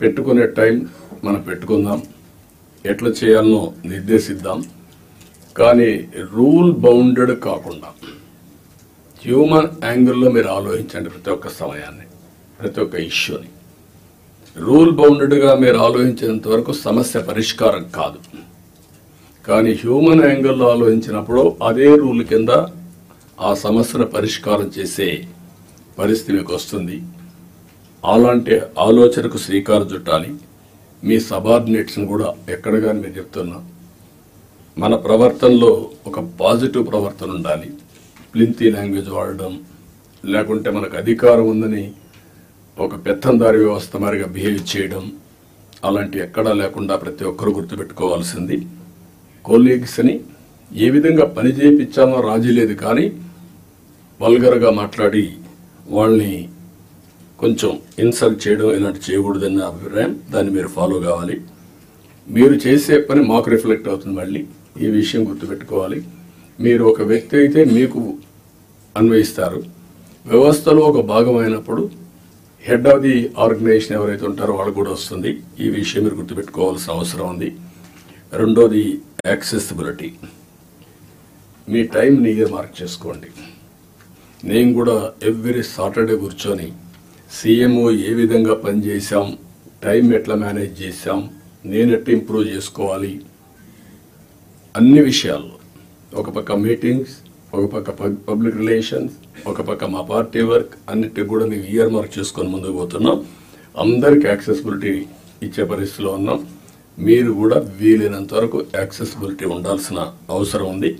పెట్టుకునే టైం మనం పెట్టుకుందాం, ఎట్లా చేయాలనో నిర్దేశిద్దాం. కానీ రూల్ బౌండెడ్ కాకుండా హ్యూమన్ యాంగిల్లో మీరు ఆలోచించండి. ప్రతి ఒక్క సమయాన్ని, ప్రతి ఒక్క ఇష్యూని రూల్ బౌండెడ్గా మీరు ఆలోచించేంత వరకు సమస్య పరిష్కారం కాదు. కానీ హ్యూమన్ యాంగిల్లో ఆలోచించినప్పుడు అదే రూల్ కింద ఆ సమస్యను పరిష్కారం చేసే పరిస్థితి మీకు వస్తుంది. అలాంటి ఆలోచనకు శ్రీకారం చుట్టాలి. మీ సబార్డినేట్స్ని కూడా ఎక్కడ కానీ మీరు చెప్తున్నా, మన ప్రవర్తనలో ఒక పాజిటివ్ ప్రవర్తన ఉండాలి. ప్లింతీ లాంగ్వేజ్ వాడడం, లేకుంటే మనకు అధికారం ఉందని ఒక పెత్తందారి వ్యవస్థ మారిగా బిహేవ్ చేయడం, అలాంటి ఎక్కడా లేకుండా ప్రతి ఒక్కరూ గుర్తుపెట్టుకోవాల్సింది. కొలీగ్స్ని ఏ విధంగా పని చేయించామో రాజీ లేదు, కానీ వల్గర్గా మాట్లాడి వాళ్ళని కొంచెం ఇన్సల్ట్ చేయడం ఇలాంటి చేయకూడదన్న అభిప్రాయం. దాన్ని మీరు ఫాలో కావాలి. మీరు చేసే పని మాకు రిఫ్లెక్ట్ అవుతుంది. మళ్ళీ ఈ విషయం గుర్తుపెట్టుకోవాలి. మీరు ఒక వ్యక్తి అయితే మీకు అన్వయిస్తారు. వ్యవస్థలో ఒక భాగమైనప్పుడు హెడ్ ఆఫ్ ది ఆర్గనైజేషన్ ఎవరైతే ఉంటారో వాళ్ళు కూడా వస్తుంది. ఈ విషయం మీరు గుర్తుపెట్టుకోవాల్సిన అవసరం ఉంది. రెండోది యాక్సెసిబిలిటీ. మీ టైంని ఇయర్ మార్క్ చేసుకోండి. నేను కూడా ఎవ్రీ సాటర్డే కూర్చొని సీఎంఓ ఏ విధంగా పనిచేశాం, టైం ఎట్లా మేనేజ్ చేశాం, నేను ఎట్లా ఇంప్రూవ్ చేసుకోవాలి, అన్ని విషయాల్లో ఒక పక్క మీటింగ్స్, ఒక పక్క పబ్లిక్ రిలేషన్స్, ఒక పక్క మా పార్టీ వర్క్, అన్నిటికి కూడా మేము ఇయర్ మార్క్ చేసుకొని ముందుకు పోతున్నాం. అందరికి యాక్సెసిబిలిటీ ఇచ్చే పరిస్థితిలో ఉన్నాం. మీరు కూడా వీలైనంత వరకు యాక్సెసిబిలిటీ ఉండాల్సిన అవసరం ఉంది.